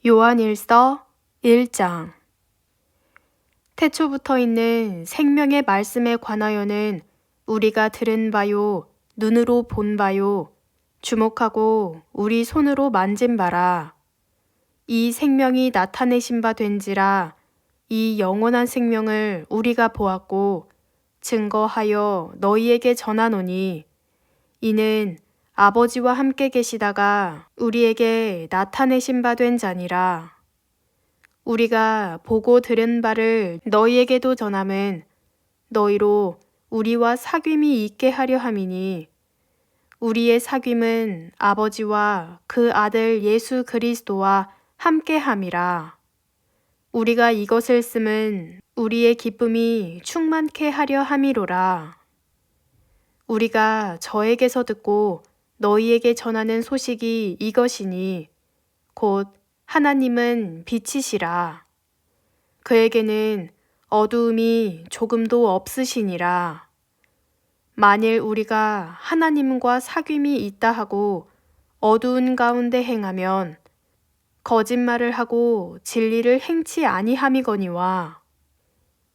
요한일서 1장. 태초부터 있는 생명의 말씀에 관하여는 우리가 들은 바요, 눈으로 본 바요, 주목하고 우리 손으로 만진 바라. 이 생명이 나타내신 바 된지라. 이 영원한 생명을 우리가 보았고 증거하여 너희에게 전하노니, 이는 아버지와 함께 계시다가 우리에게 나타내신 바 된 자니라. 우리가 보고 들은 바를 너희에게도 전함은 너희로 우리와 사귐이 있게 하려 함이니, 우리의 사귐은 아버지와 그 아들 예수 그리스도와 함께 함이라. 우리가 이것을 쓰면 우리의 기쁨이 충만케 하려 함이로라. 우리가 저에게서 듣고 너희에게 전하는 소식이 이것이니, 곧 하나님은 빛이시라. 그에게는 어두움이 조금도 없으시니라. 만일 우리가 하나님과 사귐이 있다 하고 어두운 가운데 행하면 거짓말을 하고 진리를 행치 아니함이거니와,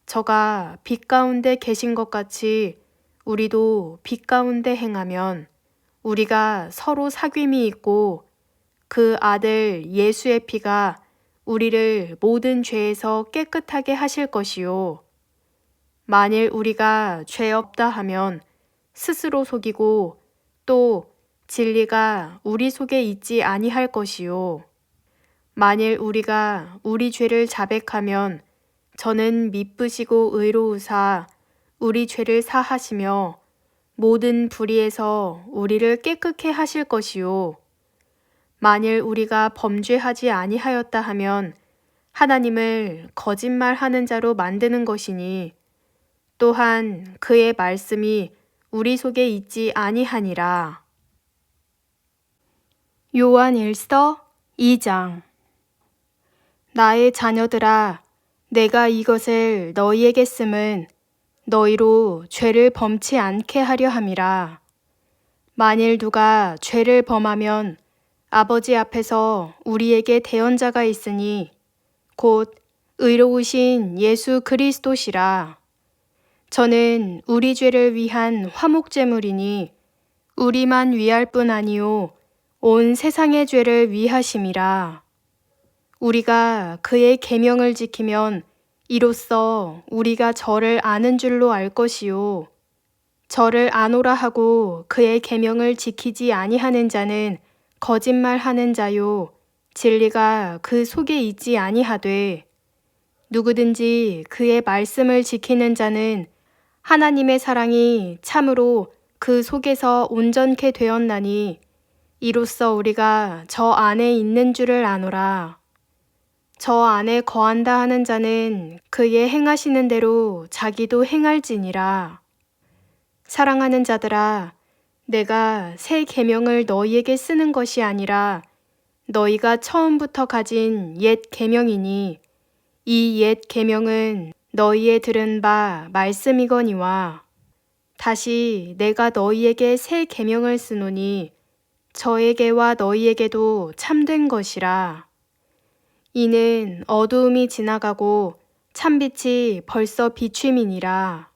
저가 빛 가운데 계신 것 같이 우리도 빛 가운데 행하면 우리가 서로 사귐이 있고 그 아들 예수의 피가 우리를 모든 죄에서 깨끗하게 하실 것이요. 만일 우리가 죄 없다 하면 스스로 속이고 또 진리가 우리 속에 있지 아니할 것이요. 만일 우리가 우리 죄를 자백하면 저는 미쁘시고 의로우사 우리 죄를 사하시며 모든 불의에서 우리를 깨끗게 하실 것이요. 만일 우리가 범죄하지 아니하였다 하면 하나님을 거짓말하는 자로 만드는 것이니, 또한 그의 말씀이 우리 속에 있지 아니하니라. 요한일서 2장. 나의 자녀들아, 내가 이것을 너희에게 쓰면 너희로 죄를 범치 않게 하려 함이라. 만일 누가 죄를 범하면 아버지 앞에서 우리에게 대언자가 있으니 곧 의로우신 예수 그리스도시라. 저는 우리 죄를 위한 화목제물이니 우리만 위할 뿐 아니요 온 세상의 죄를 위하심이라. 우리가 그의 계명을 지키면 이로써 우리가 저를 아는 줄로 알 것이요, 저를 아노라 하고 그의 계명을 지키지 아니하는 자는 거짓말하는 자요 진리가 그 속에 있지 아니하되, 누구든지 그의 말씀을 지키는 자는 하나님의 사랑이 참으로 그 속에서 온전케 되었나니, 이로써 우리가 저 안에 있는 줄을 아노라. 저 안에 거한다 하는 자는 그의 행하시는 대로 자기도 행할지니라. 사랑하는 자들아, 내가 새 계명을 너희에게 쓰는 것이 아니라 너희가 처음부터 가진 옛 계명이니, 이 옛 계명은 너희의 들은 바 말씀이거니와, 다시 내가 너희에게 새 계명을 쓰노니 저에게와 너희에게도 참된 것이라. 이는 어두움이 지나가고 참빛이 벌써 비춤이니라.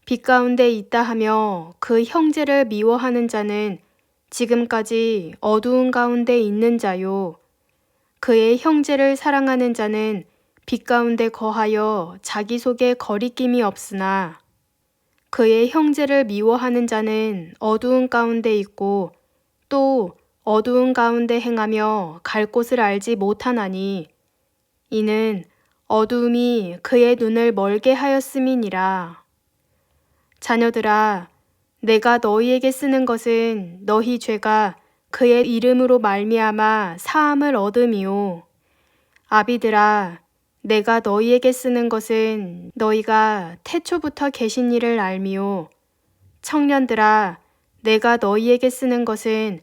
빛 가운데 있다 하며 그 형제를 미워하는 자는 지금까지 어두운 가운데 있는 자요, 그의 형제를 사랑하는 자는 빛 가운데 거하여 자기 속에 거리낌이 없으나, 그의 형제를 미워하는 자는 어두운 가운데 있고 또 어두운 가운데 행하며 갈 곳을 알지 못하나니, 이는 어두움이 그의 눈을 멀게 하였음이니라. 자녀들아, 내가 너희에게 쓰는 것은 너희 죄가 그의 이름으로 말미암아 사함을 얻음이요. 아비들아, 내가 너희에게 쓰는 것은 너희가 태초부터 계신 이를 알미요. 청년들아, 내가 너희에게 쓰는 것은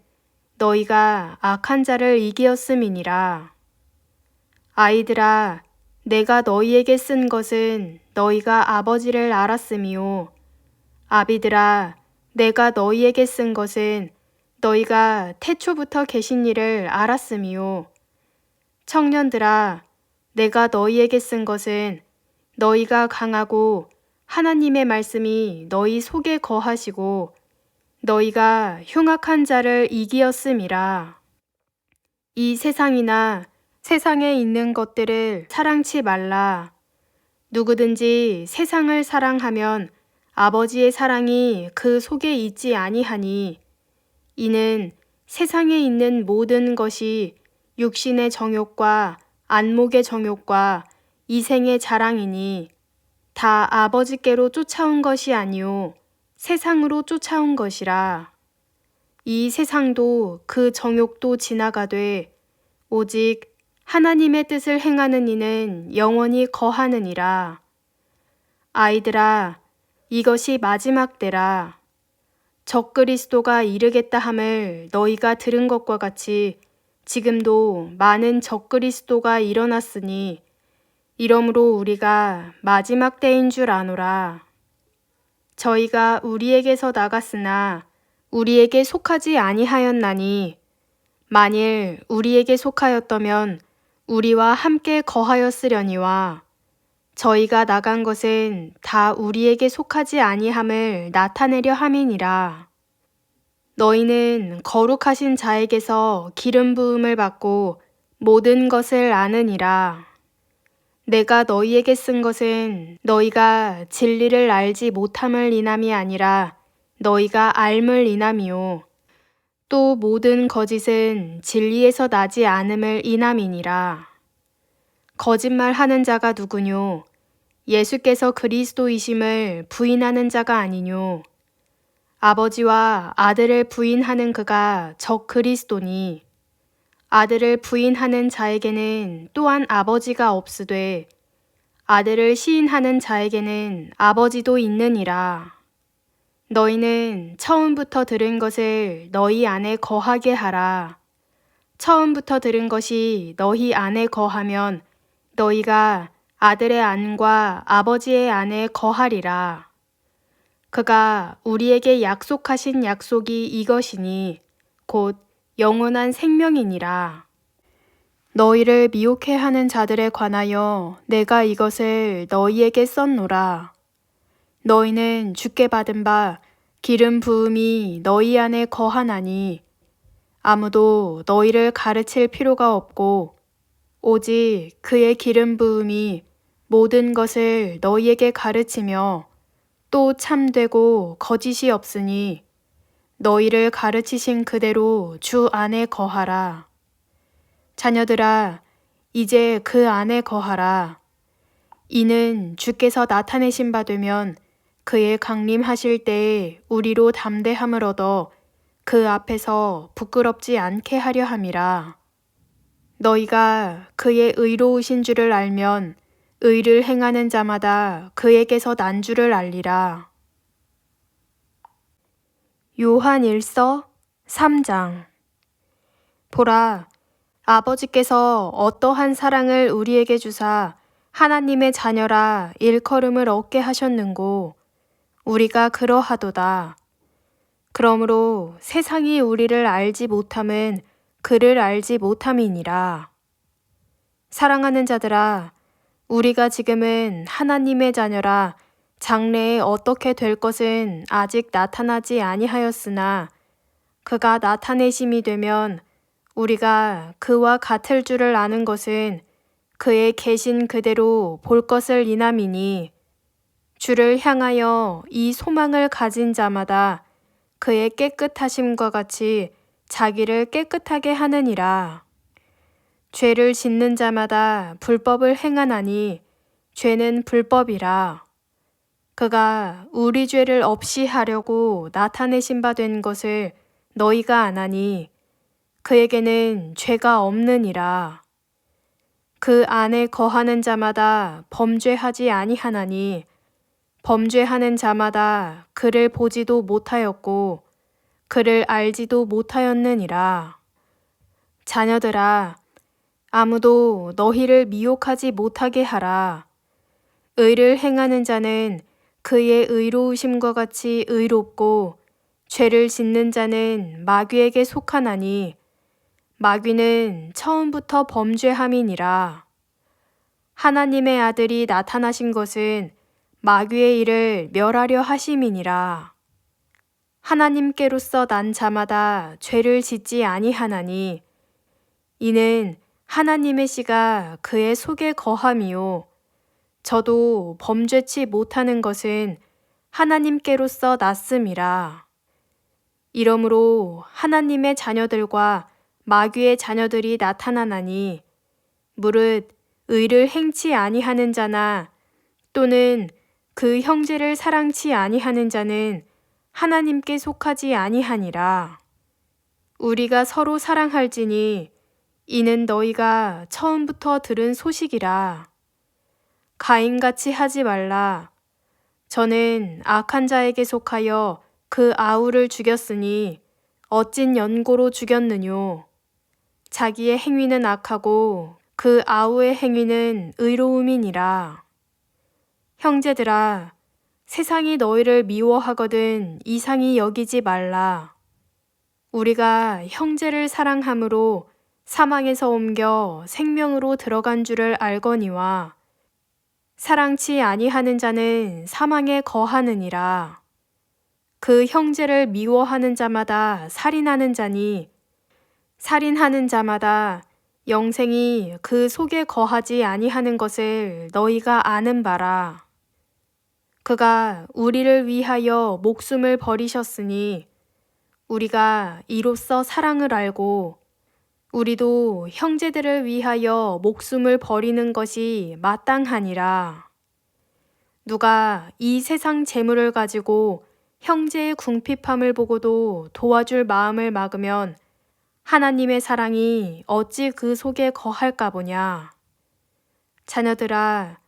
너희가 악한 자를 이기었음이니라. 아이들아, 내가 너희에게 쓴 것은 너희가 아버지를 알았음이요. 아비들아, 내가 너희에게 쓴 것은 너희가 태초부터 계신 이를 알았음이요. 청년들아, 내가 너희에게 쓴 것은 너희가 강하고 하나님의 말씀이 너희 속에 거하시고 너희가 흉악한 자를 이기었음이라. 이 세상이나 세상에 있는 것들을 사랑치 말라. 누구든지 세상을 사랑하면 아버지의 사랑이 그 속에 있지 아니하니 이는 세상에 있는 모든 것이 육신의 정욕과 안목의 정욕과 이생의 자랑이니 다 아버지께로 쫓아온 것이 아니요 세상으로 쫓아온 것이라. 이 세상도 그 정욕도 지나가되 오직 하나님의 뜻을 행하는 이는 영원히 거하느니라. 아이들아, 이것이 마지막 때라. 적그리스도가 이르겠다 함을 너희가 들은 것과 같이 지금도 많은 적그리스도가 일어났으니 이러므로 우리가 마지막 때인 줄 아노라. 저희가 우리에게서 나갔으나 우리에게 속하지 아니하였나니 만일 우리에게 속하였다면 우리와 함께 거하였으려니와 저희가 나간 것은 다 우리에게 속하지 아니함을 나타내려 함이니라. 너희는 거룩하신 자에게서 기름 부음을 받고 모든 것을 아느니라. 내가 너희에게 쓴 것은 너희가 진리를 알지 못함을 인함이 아니라 너희가 알물 인함이요. 또 모든 거짓은 진리에서 나지 않음을 인함이니라. 거짓말하는 자가 누구뇨? 예수께서 그리스도이심을 부인하는 자가 아니뇨. 아버지와 아들을 부인하는 그가 적 그리스도니 아들을 부인하는 자에게는 또한 아버지가 없으되 아들을 시인하는 자에게는 아버지도 있느니라. 너희는 처음부터 들은 것을 너희 안에 거하게 하라. 처음부터 들은 것이 너희 안에 거하면 너희가 아들의 안과 아버지의 안에 거하리라. 그가 우리에게 약속하신 약속이 이것이니 곧 영원한 생명이니라. 너희를 미혹해 하는 자들에 관하여 내가 이것을 너희에게 썼노라. 너희는 주께 받은 바 기름 부음이 너희 안에 거하나니 아무도 너희를 가르칠 필요가 없고 오직 그의 기름 부음이 모든 것을 너희에게 가르치며 또 참되고 거짓이 없으니 너희를 가르치신 그대로 주 안에 거하라. 자녀들아, 이제 그 안에 거하라. 이는 주께서 나타내신 바 되면 그의 강림하실 때에 우리로 담대함을 얻어 그 앞에서 부끄럽지 않게 하려 함이라. 너희가 그의 의로우신 줄을 알면 의를 행하는 자마다 그에게서 난 줄을 알리라. 요한 1서 3장. 보라, 아버지께서 어떠한 사랑을 우리에게 주사 하나님의 자녀라 일컬음을 얻게 하셨는고 우리가 그러하도다. 그러므로 세상이 우리를 알지 못함은 그를 알지 못함이니라. 사랑하는 자들아, 우리가 지금은 하나님의 자녀라 장래에 어떻게 될 것은 아직 나타나지 아니하였으나 그가 나타내심이 되면 우리가 그와 같을 줄을 아는 것은 그의 계신 그대로 볼 것을 인함이니 주를 향하여 이 소망을 가진 자마다 그의 깨끗하심과 같이 자기를 깨끗하게 하느니라. 죄를 짓는 자마다 불법을 행하나니 죄는 불법이라. 그가 우리 죄를 없이 하려고 나타내신 바 된 것을 너희가 아나니 그에게는 죄가 없느니라. 그 안에 거하는 자마다 범죄하지 아니하나니 범죄하는 자마다 그를 보지도 못하였고 그를 알지도 못하였느니라. 자녀들아, 아무도 너희를 미혹하지 못하게 하라. 의를 행하는 자는 그의 의로우심과 같이 의롭고 죄를 짓는 자는 마귀에게 속하나니 마귀는 처음부터 범죄함이니라. 하나님의 아들이 나타나신 것은 마귀의 일을 멸하려 하심이니라. 하나님께로서 난 자마다 죄를 짓지 아니하나니 이는 하나님의 씨가 그의 속에 거함이요 저도 범죄치 못하는 것은 하나님께로서 났음이라. 이러므로 하나님의 자녀들과 마귀의 자녀들이 나타나나니 무릇 의를 행치 아니하는 자나 또는 그 형제를 사랑치 아니하는 자는 하나님께 속하지 아니하니라. 우리가 서로 사랑할지니 이는 너희가 처음부터 들은 소식이라. 가인같이 하지 말라. 저는 악한 자에게 속하여 그 아우를 죽였으니 어찐 연고로 죽였느뇨. 자기의 행위는 악하고 그 아우의 행위는 의로움이니라. 형제들아, 세상이 너희를 미워하거든 이상히 여기지 말라. 우리가 형제를 사랑함으로 사망에서 옮겨 생명으로 들어간 줄을 알거니와 사랑치 아니하는 자는 사망에 거하느니라. 그 형제를 미워하는 자마다 살인하는 자니 살인하는 자마다 영생이 그 속에 거하지 아니하는 것을 너희가 아는 바라. 그가 우리를 위하여 목숨을 버리셨으니 우리가 이로써 사랑을 알고 우리도 형제들을 위하여 목숨을 버리는 것이 마땅하니라. 누가 이 세상 재물을 가지고 형제의 궁핍함을 보고도 도와줄 마음을 막으면 하나님의 사랑이 어찌 그 속에 거할까 보냐. 자녀들아,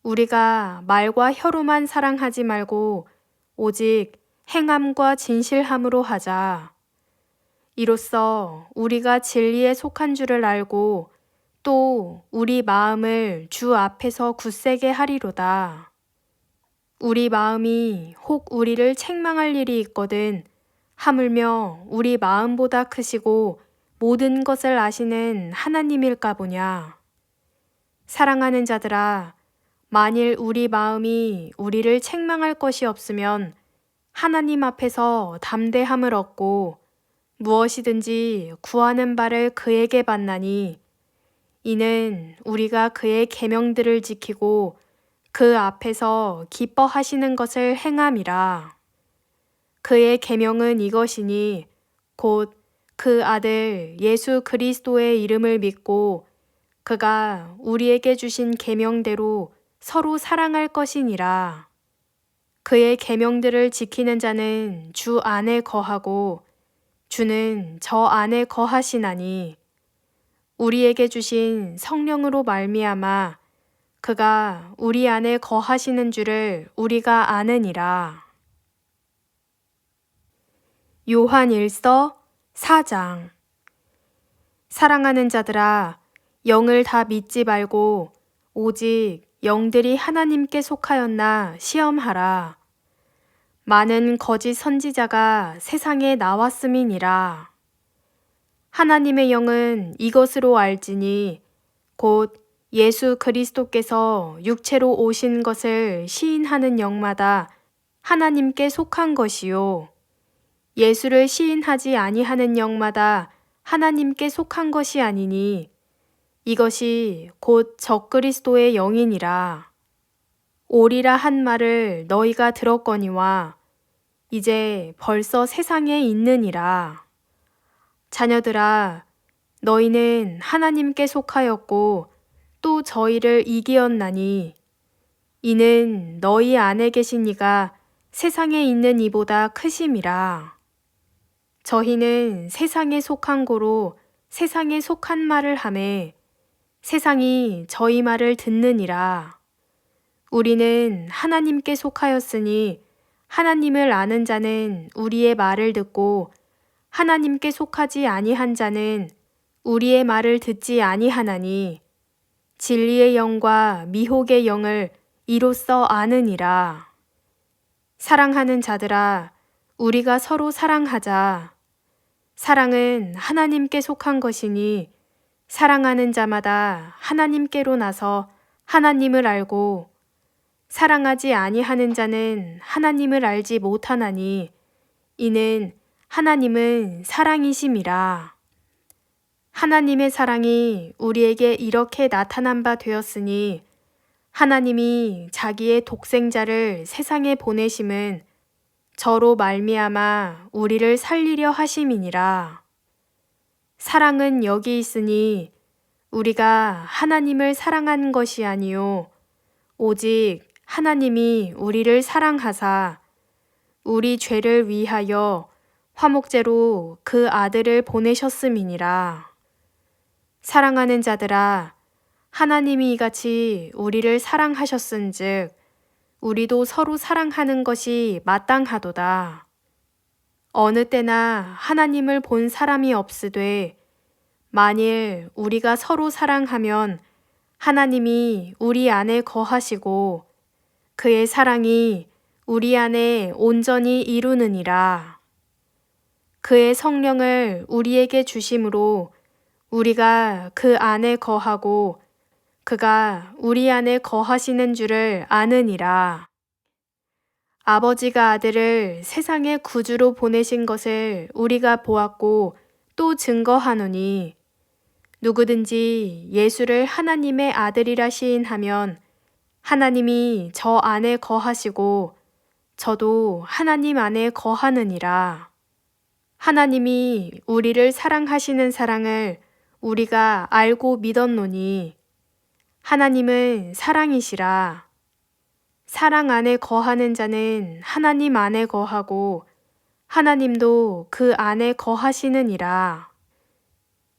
우리가 말과 혀로만 사랑하지 말고 오직 행함과 진실함으로 하자. 이로써 우리가 진리에 속한 줄을 알고 또 우리 마음을 주 앞에서 굳세게 하리로다. 우리 마음이 혹 우리를 책망할 일이 있거든 하물며 우리 마음보다 크시고 모든 것을 아시는 하나님일까 보냐. 사랑하는 자들아, 만일 우리 마음이 우리를 책망할 것이 없으면 하나님 앞에서 담대함을 얻고 무엇이든지 구하는 바를 그에게 받나니 이는 우리가 그의 계명들을 지키고 그 앞에서 기뻐하시는 것을 행함이라. 그의 계명은 이것이니 곧 그 아들 예수 그리스도의 이름을 믿고 그가 우리에게 주신 계명대로 서로 사랑할 것이니라. 그의 계명들을 지키는 자는 주 안에 거하고 주는 저 안에 거하시나니 우리에게 주신 성령으로 말미암아 그가 우리 안에 거하시는 줄을 우리가 아느니라. 요한 1서 4장. 사랑하는 자들아, 영을 다 믿지 말고 오직 영들이 하나님께 속하였나 시험하라. 많은 거짓 선지자가 세상에 나왔음이니라. 하나님의 영은 이것으로 알지니 곧 예수 그리스도께서 육체로 오신 것을 시인하는 영마다 하나님께 속한 것이요. 예수를 시인하지 아니하는 영마다 하나님께 속한 것이 아니니 이것이 곧 적그리스도의 영이니라. 오리라 한 말을 너희가 들었거니와 이제 벌써 세상에 있느니라. 자녀들아, 너희는 하나님께 속하였고 또 저희를 이기었나니 이는 너희 안에 계신 이가 세상에 있는 이보다 크심이라. 저희는 세상에 속한 고로 세상에 속한 말을 하매 세상이 저희 말을 듣느니라. 우리는 하나님께 속하였으니 하나님을 아는 자는 우리의 말을 듣고 하나님께 속하지 아니한 자는 우리의 말을 듣지 아니하나니 진리의 영과 미혹의 영을 이로써 아느니라. 사랑하는 자들아, 우리가 서로 사랑하자. 사랑은 하나님께 속한 것이니 사랑하는 자마다 하나님께로 나서 하나님을 알고 사랑하지 아니하는 자는 하나님을 알지 못하나니 이는 하나님은 사랑이심이라. 하나님의 사랑이 우리에게 이렇게 나타난 바 되었으니 하나님이 자기의 독생자를 세상에 보내심은 저로 말미암아 우리를 살리려 하심이니라. 사랑은 여기 있으니 우리가 하나님을 사랑한 것이 아니요 오직 하나님이 우리를 사랑하사 우리 죄를 위하여 화목제로 그 아들을 보내셨음이니라. 사랑하는 자들아, 하나님이 이같이 우리를 사랑하셨은즉 우리도 서로 사랑하는 것이 마땅하도다. 어느 때나 하나님을 본 사람이 없으되 만일 우리가 서로 사랑하면 하나님이 우리 안에 거하시고 그의 사랑이 우리 안에 온전히 이루느니라. 그의 성령을 우리에게 주심으로 우리가 그 안에 거하고 그가 우리 안에 거하시는 줄을 아느니라. 아버지가 아들을 세상의 구주로 보내신 것을 우리가 보았고 또 증거하노니 누구든지 예수를 하나님의 아들이라 시인하면 하나님이 저 안에 거하시고 저도 하나님 안에 거하느니라. 하나님이 우리를 사랑하시는 사랑을 우리가 알고 믿었노니 하나님은 사랑이시라. 사랑 안에 거하는 자는 하나님 안에 거하고 하나님도 그 안에 거하시느니라.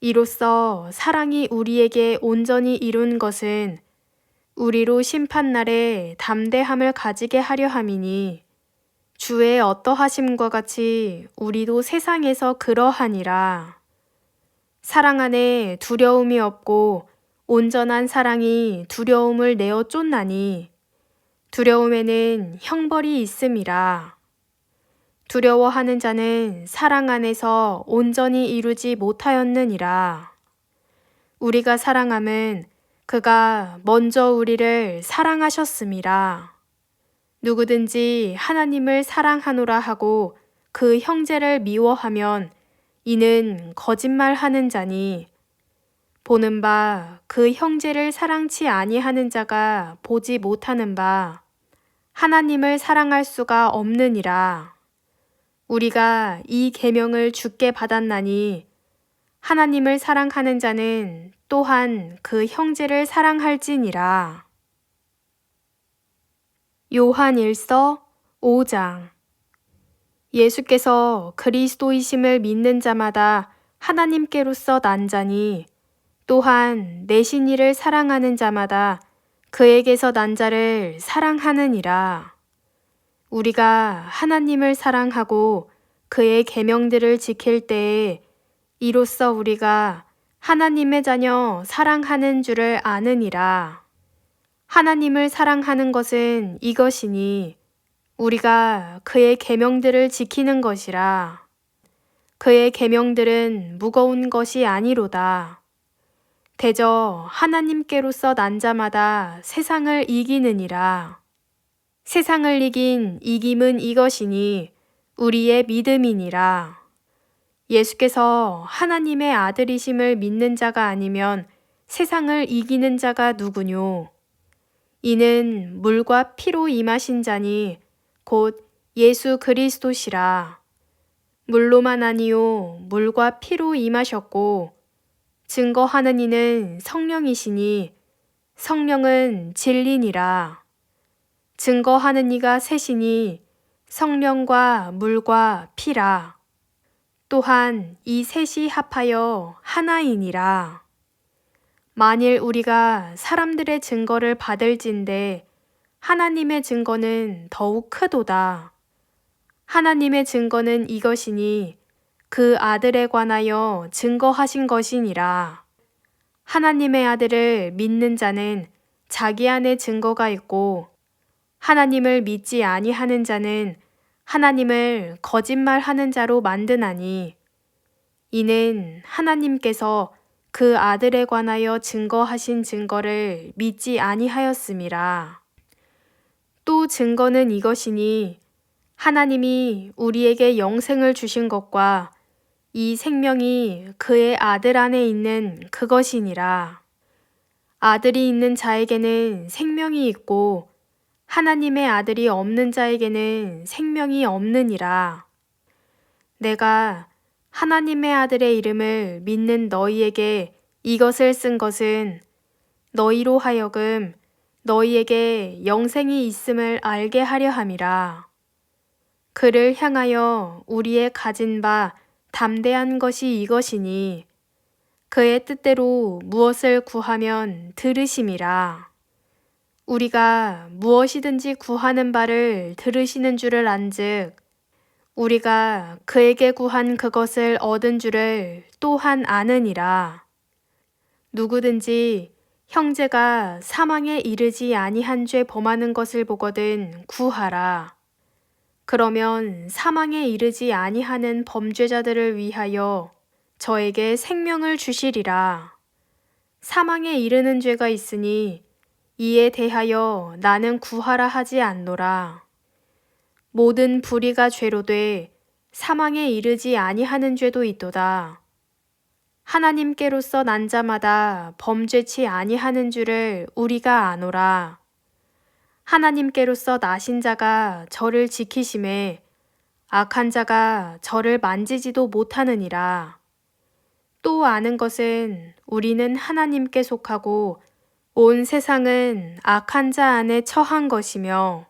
이로써 사랑이 우리에게 온전히 이룬 것은 우리로 심판날에 담대함을 가지게 하려 함이니 주의 어떠하심과 같이 우리도 세상에서 그러하니라. 사랑 안에 두려움이 없고 온전한 사랑이 두려움을 내어 쫓나니 두려움에는 형벌이 있음이라. 두려워하는 자는 사랑 안에서 온전히 이루지 못하였느니라. 우리가 사랑함은 그가 먼저 우리를 사랑하셨음이라. 누구든지 하나님을 사랑하노라 하고 그 형제를 미워하면 이는 거짓말하는 자니 보는 바 그 형제를 사랑치 아니하는 자가 보지 못하는 바 하나님을 사랑할 수가 없느니라. 우리가 이 계명을 주께 받았나니 하나님을 사랑하는 자는 또한 그 형제를 사랑할지니라. 요한 1서 5장. 예수께서 그리스도이심을 믿는 자마다 하나님께로서 난 자니 또한 내신 이를 사랑하는 자마다 그에게서 난 자를 사랑하느니라. 우리가 하나님을 사랑하고 그의 계명들을 지킬 때에 이로써 우리가 하나님의 자녀 사랑하는 줄을 아느니라. 하나님을 사랑하는 것은 이것이니 우리가 그의 계명들을 지키는 것이라. 그의 계명들은 무거운 것이 아니로다. 대저 하나님께로서 난 자마다 세상을 이기느니라. 세상을 이긴 이김은 이것이니 우리의 믿음이니라. 예수께서 하나님의 아들이심을 믿는 자가 아니면 세상을 이기는 자가 누구뇨? 이는 물과 피로 임하신 자니 곧 예수 그리스도시라. 물로만 아니요 물과 피로 임하셨고 증거하는 이는 성령이시니 성령은 진리니라. 증거하는 이가 셋이니 성령과 물과 피라. 또한 이 셋이 합하여 하나이니라. 만일 우리가 사람들의 증거를 받을진대 하나님의 증거는 더욱 크도다. 하나님의 증거는 이것이니 그 아들에 관하여 증거하신 것이니라. 하나님의 아들을 믿는 자는 자기 안에 증거가 있고 하나님을 믿지 아니하는 자는 하나님을 거짓말하는 자로 만드나니 이는 하나님께서 그 아들에 관하여 증거하신 증거를 믿지 아니하였음이라. 또 증거는 이것이니 하나님이 우리에게 영생을 주신 것과 이 생명이 그의 아들 안에 있는 그것이니라. 아들이 있는 자에게는 생명이 있고 하나님의 아들이 없는 자에게는 생명이 없느니라. 내가 하나님의 아들의 이름을 믿는 너희에게 이것을 쓴 것은 너희로 하여금 너희에게 영생이 있음을 알게 하려 함이라. 그를 향하여 우리의 가진 바 담대한 것이 이것이니 그의 뜻대로 무엇을 구하면 들으심이라. 우리가 무엇이든지 구하는 바를 들으시는 줄을 안즉 우리가 그에게 구한 그것을 얻은 줄을 또한 아느니라. 누구든지 형제가 사망에 이르지 아니한 죄 범하는 것을 보거든 구하라. 그러면 사망에 이르지 아니하는 범죄자들을 위하여 저에게 생명을 주시리라. 사망에 이르는 죄가 있으니 이에 대하여 나는 구하라 하지 않노라. 모든 불의가 죄로 돼 사망에 이르지 아니하는 죄도 있도다. 하나님께로서 난 자마다 범죄치 아니하는 줄을 우리가 아노라. 하나님께로서 나신 자가 저를 지키심에 악한 자가 저를 만지지도 못하느니라. 또 아는 것은 우리는 하나님께 속하고 온 세상은 악한 자 안에 처한 것이며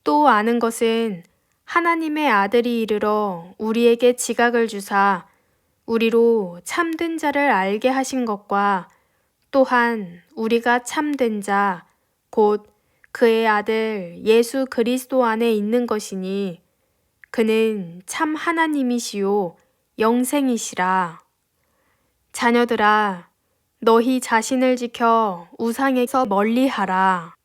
또 아는 것은 하나님의 아들이 이르러 우리에게 지각을 주사 우리로 참된 자를 알게 하신 것과 또한 우리가 참된 자, 곧 그의 아들 예수 그리스도 안에 있는 것이니 그는 참 하나님이시요 영생이시라. 자녀들아, 너희 자신을 지켜 우상에서 멀리하라.